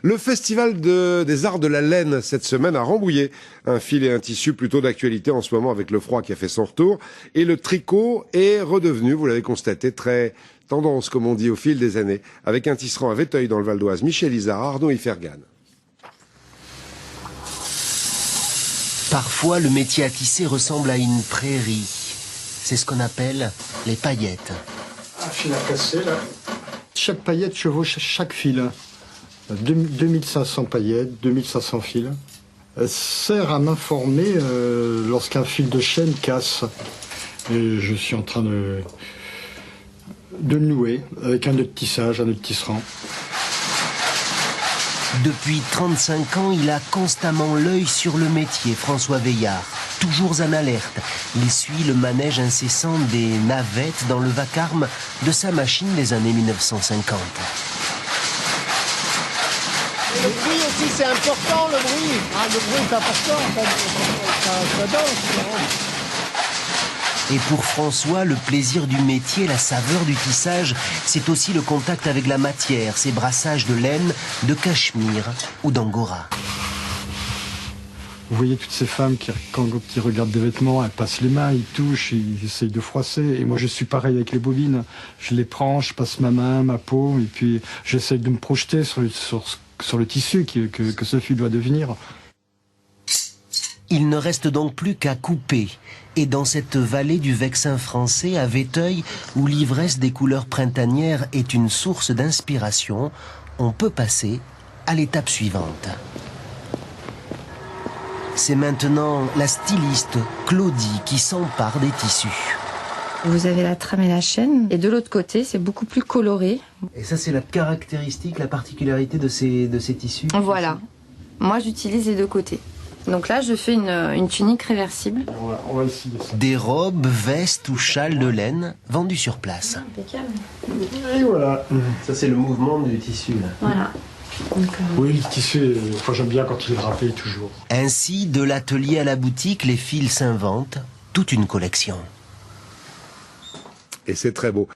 Le festival des arts de la laine cette semaine a Rambouillet. Un fil et un tissu plutôt d'actualité en ce moment avec le froid qui a fait son retour. Et le tricot est redevenu, vous l'avez constaté, très tendance comme on dit au fil des années. Avec un tisserand à Véteuil dans le Val d'Oise, Michel Isard, Arnaud Ifergan. Parfois, le métier à tisser ressemble à une prairie. C'est ce qu'on appelle les paillettes. Un fil à casser, là. Chaque paillette chevauche chaque fil. 2500 paillettes, 2500 fils. Elle sert à m'informer lorsqu'un fil de chaîne casse. Et je suis en train de le nouer avec un nœud de tissage, un nœud de tisserand. Depuis 35 ans, il a constamment l'œil sur le métier, François Veillard. Toujours en alerte, il suit le manège incessant des navettes dans le vacarme de sa machine des années 1950. Le bruit aussi, c'est important, le bruit. Ah, le bruit est important, ça danse. Et pour François, le plaisir du métier, la saveur du tissage, c'est aussi le contact avec la matière, ces brassages de laine, de cachemire ou d'angora. Vous voyez toutes ces femmes qui regardent des vêtements, elles passent les mains, ils touchent, ils essayent de froisser. Et moi, je suis pareil avec les bobines. Je les prends, je passe ma main, ma peau, et puis j'essaye de me projeter sur le tissu que ce fil doit devenir. Il ne reste donc plus qu'à couper. Et dans cette vallée du Vexin français, à Véteuil, où l'ivresse des couleurs printanières est une source d'inspiration, on peut passer à l'étape suivante. C'est maintenant la styliste Claudie qui s'empare des tissus. Vous avez la trame et la chaîne, et de l'autre côté, c'est beaucoup plus coloré. Et ça, c'est la caractéristique, la particularité de ces tissus. Voilà. Moi, j'utilise les deux côtés. Donc là, je fais une tunique réversible. On va essayer ça. Des robes, vestes ou châles de laine vendus sur place. Impeccable. Et voilà. Ça, c'est le mouvement du tissu, là. Voilà. Donc, Oui, le tissu, moi j'aime bien quand il est râpé toujours. Ainsi, de l'atelier à la boutique, les fils s'inventent toute une collection. Et c'est très beau.